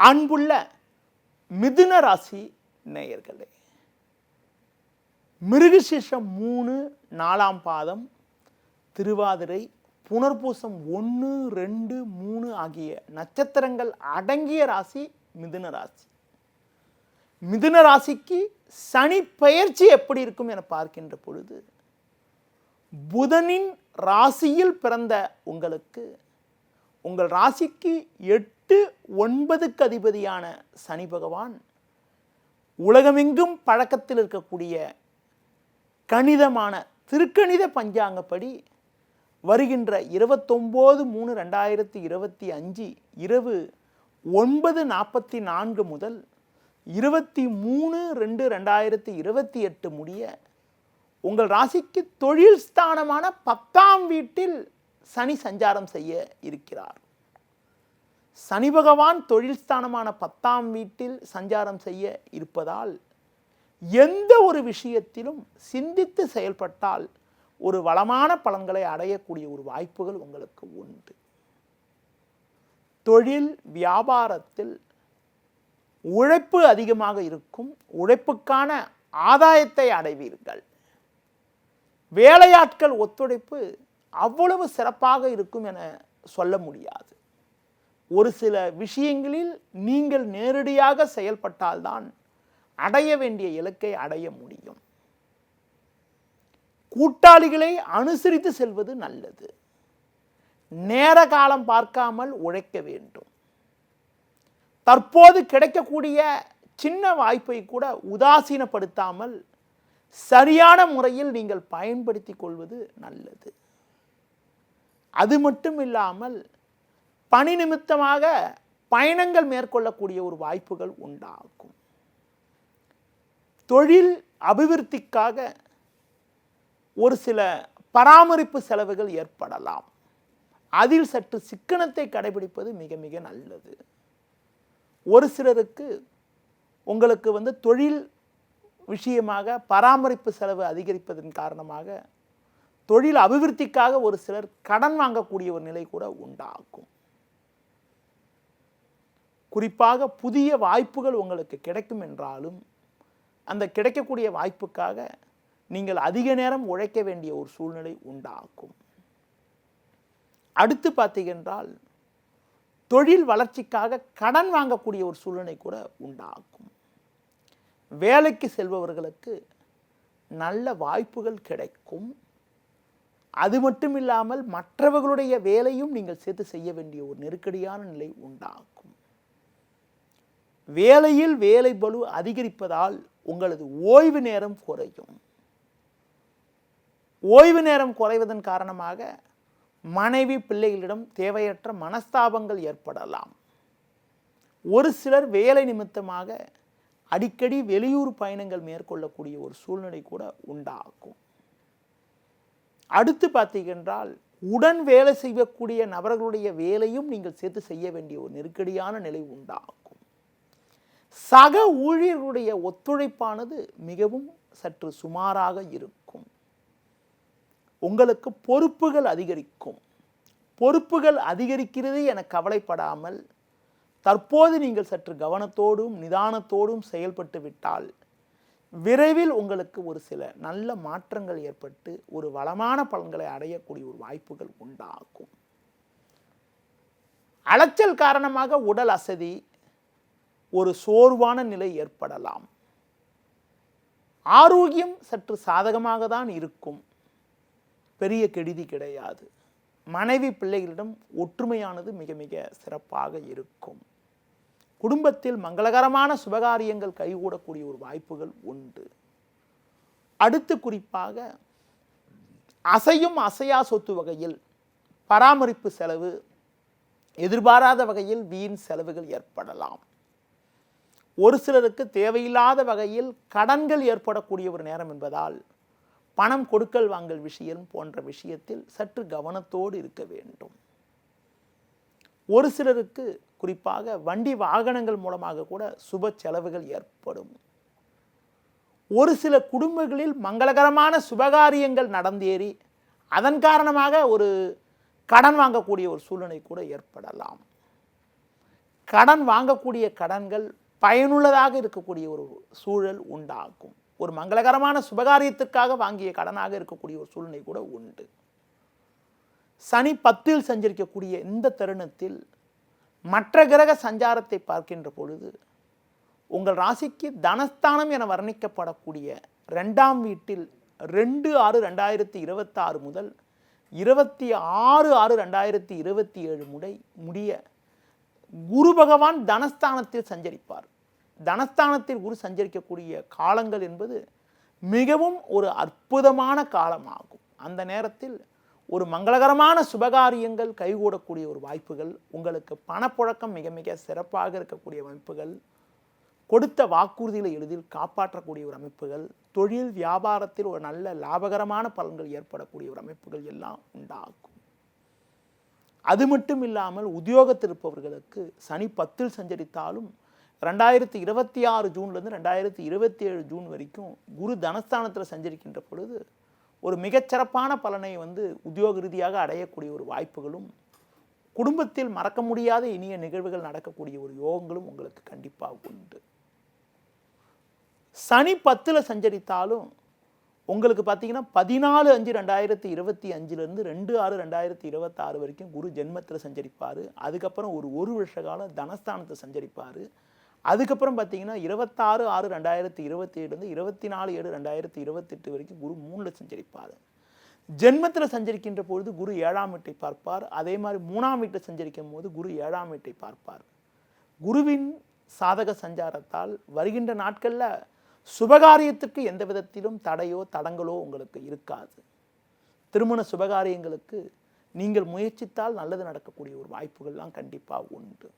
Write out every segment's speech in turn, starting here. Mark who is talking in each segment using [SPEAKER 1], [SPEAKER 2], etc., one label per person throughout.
[SPEAKER 1] அன்புள்ள மிதுன ராசி நேயர்களே, மிருகசீரிஷம் 3 4ஆம் பாதம், திருவாதிரை, புனர்பூசம் 1 2 3 ஆகிய நட்சத்திரங்கள் அடங்கிய ராசி மிதுன ராசி. மிதுன ராசிக்கு சனி பெயர்ச்சி எப்படி இருக்கும் என பார்க்கின்ற பொழுது, புதனின் ராசியில் பிறந்த உங்களுக்கு உங்கள் ராசிக்கு 8 9க்கு அதிபதியான சனி பகவான் உலகமெங்கும் பழக்கத்தில் இருக்கக்கூடிய கணிதமான திருக்கணித பஞ்சாங்கப்படி வருகின்ற 29/3/2025 இரவு 9:44 முதல் 23/2/2028 முடிய உங்கள் ராசிக்கு தொழில் ஸ்தானமான 10ஆம் வீட்டில் சனி சஞ்சாரம் செய்ய இருக்கிறார். சனி பகவான் தொழில் ஸ்தானமான 10ஆம் வீட்டில் சஞ்சாரம் செய்ய இருப்பதால் எந்த ஒரு விஷயத்திலும் சிந்தித்து செயல்பட்டால் ஒரு வளமான பலன்களை அடையக்கூடிய ஒரு வாய்ப்புகள் உங்களுக்கு உண்டு. தொழில் வியாபாரத்தில் உழைப்பு அதிகமாக இருக்கும், உழைப்புக்கான ஆதாயத்தை அடைவீர்கள். வேலையாட்கள் ஒத்துழைப்பு அவ்வளவு சிறப்பாக இருக்கும் என சொல்ல முடியாது. ஒரு சில விஷயங்களில் நீங்கள் நேரடியாக செயல்பட்டால்தான் அடைய வேண்டிய இலக்கை அடைய முடியும். கூட்டாளிகளை அனுசரித்து செல்வது நல்லது. நேர காலம் பார்க்காமல் உழைக்க வேண்டும். தற்போது கிடைக்கக்கூடிய சின்ன வாய்ப்பை கூட உதாசீனப்படுத்தாமல் சரியான முறையில் நீங்கள் பயன்படுத்தி கொள்வது நல்லது. அது மட்டும் இல்லாமல் பணி நிமித்தமாக பயணங்கள் மேற்கொள்ளக்கூடிய ஒரு வாய்ப்புகள் உண்டாகும். தொழில் அபிவிருத்திக்காக ஒரு சில பராமரிப்பு செலவுகள் ஏற்படலாம். அதில் சற்று சிக்கனத்தை கடைபிடிப்பது மிக மிக நல்லது. ஒரு சிலருக்கு உங்களுக்கு தொழில் விஷயமாக பராமரிப்பு செலவு அதிகரிப்பதன் காரணமாக தொழில் அபிவிருத்திக்காக ஒரு சிலர் கடன் வாங்கக்கூடிய ஒரு நிலை கூட உண்டாகும். குறிப்பாக புதிய வாய்ப்புகள் உங்களுக்கு கிடைக்கும் என்றாலும் அந்த கிடைக்கக்கூடிய வாய்ப்புக்காக நீங்கள் அதிக நேரம் உழைக்க வேண்டிய ஒரு சூழ்நிலை உண்டாகும். அடுத்து பார்த்தீங்கன்றால் தொழில் வளர்ச்சிக்காக கடன் வாங்கக்கூடிய ஒரு சூழ்நிலை கூட உண்டாகும். வேலைக்கு செல்பவர்களுக்கு நல்ல வாய்ப்புகள் கிடைக்கும். அது மட்டும் இல்லாமல் மற்றவர்களுடைய வேலையும் நீங்கள் சேர்த்து செய்ய வேண்டிய ஒரு நெருக்கடியான நிலை உண்டாகும். வேலையில் வேலை பளு அதிகரிப்பதால் உங்களது ஓய்வு நேரம் குறையும். ஓய்வு நேரம் குறைவதன் காரணமாக மனைவி பிள்ளைகளிடம் தேவையற்ற மனஸ்தாபங்கள் ஏற்படலாம். ஒரு சிலர் வேலை நிமித்தமாக அடிக்கடி வெளியூர் பயணங்கள் மேற்கொள்ளக்கூடிய ஒரு சூழ்நிலை கூட உண்டாகும். அடுத்து பார்த்தீங்கன்றால் உடன் வேலை செய்யக்கூடிய நபர்களுடைய வேலையும் நீங்கள் சேர்த்து செய்ய வேண்டிய ஒரு நெருக்கடியான நிலை உண்டாகும். சக ஊழியர்களுடைய ஒத்துழைப்பானது மிகவும் சற்று சுமாராக இருக்கும். உங்களுக்கு பொறுப்புகள் அதிகரிக்கும். பொறுப்புகள் அதிகரிக்கிறது என கவலைப்படாமல் தற்போது நீங்கள் சற்று கவனத்தோடும் நிதானத்தோடும் செயல்பட்டு விட்டால் விரைவில் உங்களுக்கு ஒரு சில நல்ல மாற்றங்கள் ஏற்பட்டு ஒரு வளமான பலன்களை அடையக்கூடிய ஒரு வாய்ப்புகள் உண்டாகும். அலைச்சல் காரணமாக உடல் அசதி, ஒரு சோர்வான நிலை ஏற்படலாம். ஆரோக்கியம் சற்று சாதகமாக தான் இருக்கும், பெரிய கெடுதி கிடையாது. மனைவி பிள்ளைகளிடம் ஒற்றுமையானது மிக மிக சிறப்பாக இருக்கும். குடும்பத்தில் மங்களகரமான சுபகாரியங்கள் கைகூடக்கூடிய ஒரு வாய்ப்புகள் உண்டு. அடுத்து குறிப்பாக அசையும் அசையா சொத்து வகையில் பராமரிப்பு செலவு, எதிர்பாராத வகையில் வீண் செலவுகள் ஏற்படலாம். ஒரு சிலருக்கு தேவையில்லாத வகையில் கடன்கள் ஏற்படக்கூடிய ஒரு நேரம் என்பதால் பணம் கொடுக்கல் வாங்கல் விஷயம் போன்ற விஷயத்தில் சற்று கவனத்தோடு இருக்க வேண்டும். ஒரு சிலருக்கு குறிப்பாக வண்டி வாகனங்கள் மூலமாக கூட சுப செலவுகள் ஏற்படும். ஒரு சில குடும்பங்களில் மங்களகரமான சுபகாரியங்கள் நடந்தேறி அதன் காரணமாக ஒரு கடன் வாங்கக்கூடிய ஒரு சூழ்நிலை கூட ஏற்படலாம். கடன் வாங்கக்கூடிய கடன்கள் பயனுள்ளதாக இருக்கக்கூடிய ஒரு சூழல் உண்டாகும். ஒரு மங்களகரமான சுபகாரியத்திற்காக வாங்கிய கடனாக இருக்கக்கூடிய ஒரு சூழ்நிலை கூட உண்டு. சனி 10ல் சஞ்சரிக்கக்கூடிய இந்த தருணத்தில் மற்ற கிரக சஞ்சாரத்தை பார்க்கின்ற பொழுது உங்கள் ராசிக்கு தனஸ்தானம் என வர்ணிக்கப்படக்கூடிய 2ஆம் வீட்டில் 2/6/2026 முதல் 26/6/2027 முடிய குரு பகவான் தனஸ்தானத்தில் சஞ்சரிப்பார். தனஸ்தானத்தில் குரு சஞ்சரிக்கக்கூடிய காலங்கள் என்பது மிகவும் ஒரு அற்புதமான காலமாகும். அந்த நேரத்தில் ஒரு மங்களகரமான சுபகாரியங்கள் கைகூடக்கூடிய ஒரு வாய்ப்புகள், உங்களுக்கு பணப்புழக்கம் மிக மிக சிறப்பாக இருக்கக்கூடிய அமைப்புகள், கொடுத்த வாக்குறுதிகளை எளிதில் காப்பாற்றக்கூடிய ஒரு அமைப்புகள், தொழில் வியாபாரத்தில் ஒரு நல்ல லாபகரமான பலன்கள் ஏற்படக்கூடிய ஒரு அமைப்புகள் எல்லாம் உண்டாகும். அது மட்டும் இல்லாமல் உத்தியோகத்தில் இருப்பவர்களுக்கு சனி 10ல் சஞ்சரித்தாலும் 2026 ஜூன்லேருந்து 2027 ஜூன் வரைக்கும் குரு தனஸ்தானத்தில் சஞ்சரிக்கின்ற பொழுது ஒரு மிகச்சிறப்பான பலனை உத்தியோக ரீதியாக அடையக்கூடிய ஒரு வாய்ப்புகளும், குடும்பத்தில் மறக்க முடியாத இனிய நிகழ்வுகள் நடக்கக்கூடிய ஒரு யோகங்களும் உங்களுக்கு கண்டிப்பாக உண்டு. சனி 10ல் சஞ்சரித்தாலும் உங்களுக்கு பார்த்தீங்கன்னா 14/5/2025 2/6/2026 வரைக்கும் குரு ஜென்மத்தில் சஞ்சரிப்பார். அதுக்கப்புறம் ஒரு வருஷ காலம் தனஸ்தானத்தை சஞ்சரிப்பார். அதுக்கப்புறம் பார்த்தீங்கன்னா 26/6/2027 24/7/2028 வரைக்கும் குரு 3ல் சஞ்சரிப்பார். ஜென்மத்தில் சஞ்சரிக்கின்ற பொழுது குரு 7ஆம் வீட்டை பார்ப்பார். அதே மாதிரி 3ஆம் வீட்டை சஞ்சரிக்கும் போது குரு 7ஆம் வீட்டை பார்ப்பார். குருவின் சாதக சஞ்சாரத்தால் வருகின்ற நாட்களில் சுபகாரியத்திற்கு எந்த விதத்திலும் தடையோ தடங்களோ உங்களுக்கு இருக்காது. திருமண சுபகாரியங்களுக்கு நீங்கள் முயற்சித்தால் நல்லது நடக்கக்கூடிய ஒரு வாய்ப்புகள்லாம் கண்டிப்பாக உண்டு.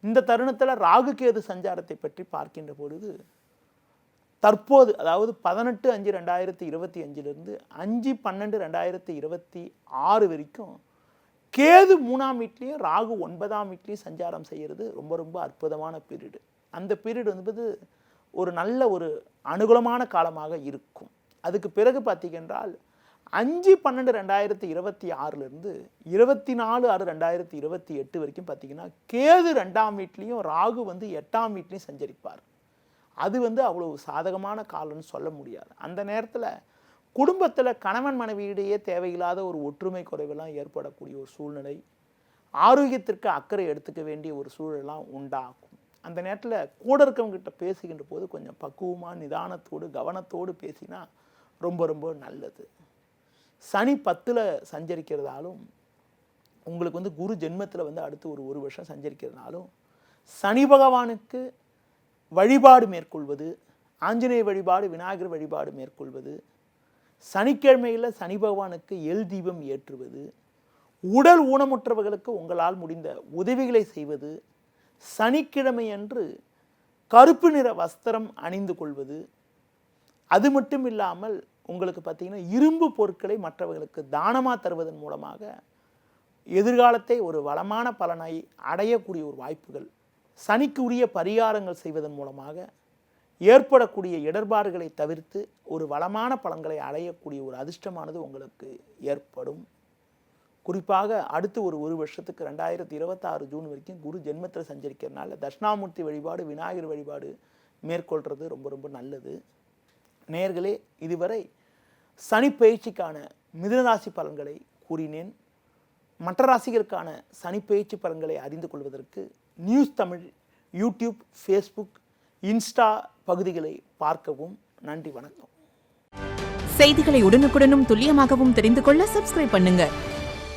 [SPEAKER 1] இந்த தருணத்தில் ராகு கேது சஞ்சாரத்தை பற்றி பார்க்கின்ற பொழுது தற்போது, அதாவது 18/5/2025 5/12/2026 வரைக்கும் கேது 3ஆம் வீட்லேயும் ராகு 9ஆம் வீட்லேயும் சஞ்சாரம் செய்கிறது ரொம்ப ரொம்ப அற்புதமான பீரியடு. அந்த பீரியடு ஒரு நல்ல ஒரு அனுகூலமான காலமாக இருக்கும். அதுக்கு பிறகு பார்த்தீங்கன்றால் 5/12/2026 24/6/2028 வரைக்கும் பார்த்தீங்கன்னா கேது 2ஆம் வீட்லேயும் ராகு 8ஆம் வீட்லேயும் சஞ்சரிப்பார். அது அவ்வளவு சாதகமான காலம்னு சொல்ல முடியாது. அந்த நேரத்தில் குடும்பத்தில் கணவன் மனைவியிடையே தேவையில்லாத ஒரு ஒற்றுமை குறைவெல்லாம் ஏற்படக்கூடிய ஒரு சூழ்நிலை, ஆரோக்கியத்திற்கு அக்கறை எடுத்துக்க வேண்டிய ஒரு சூழலாம் உண்டாகும். அந்த நேரத்தில் கூட இருக்கவங்ககிட்ட பேசுகின்ற போது கொஞ்சம் பக்குவமாக நிதானத்தோடு கவனத்தோடு பேசினா ரொம்ப ரொம்ப நல்லது. சனி 10ல் சஞ்சரிக்கிறதாலும் உங்களுக்கு குரு ஜென்மத்தில் அடுத்து ஒரு வருஷம் சஞ்சரிக்கிறதுனாலும் சனி பகவானுக்கு வழிபாடு மேற்கொள்வது, ஆஞ்சநேய வழிபாடு, விநாயகர் வழிபாடு மேற்கொள்வது, சனிக்கிழமையில் சனி பகவானுக்கு எல் தீபம் ஏற்றுவது, உடல் ஊனமுற்றவர்களுக்கு உங்களால் முடிந்த உதவிகளை செய்வது, சனிக்கிழமை அன்று கருப்பு நிற வஸ்திரம் அணிந்து கொள்வது, அது மட்டும் இல்லாமல் உங்களுக்கு பார்த்தீங்கன்னா இரும்பு பொருட்களை மற்றவர்களுக்கு தானமாக தருவதன் மூலமாக எதிர்காலத்தை ஒரு வளமான பலனை அடையக்கூடிய ஒரு வாய்ப்புகள், சனிக்கு உரிய பரிகாரங்கள் செய்வதன் மூலமாக ஏற்படக்கூடிய இடர்பாடுகளை தவிர்த்து ஒரு வளமான பலன்களை அடையக்கூடிய ஒரு அதிர்ஷ்டமானது உங்களுக்கு ஏற்படும். குறிப்பாக அடுத்து ஒரு வருஷத்துக்கு 2026 ஜூன் வரைக்கும் குரு ஜென்மத்தில் சஞ்சரிக்கிறதுனால தட்சிணாமூர்த்தி வழிபாடு, விநாயகர் வழிபாடு மேற்கொள்கிறது ரொம்ப ரொம்ப நல்லது. நேயர்களே, இதுவரை சனி பயிற்சிக்கான மிதுன ராசி பலன்களை கூறினேன். மற்ற ராசிகளுக்கான சனி பயிற்சி பலன்களை அறிந்து கொள்வதற்கு news Tamil YouTube, Facebook, Insta பகுதிகளை பார்க்கவும். நன்றி, வணக்கம்.
[SPEAKER 2] செய்திகளை உடனுக்குடனும் துல்லியமாகவும் தெரிந்து கொள்ள சப்ஸ்கிரைப் பண்ணுங்க.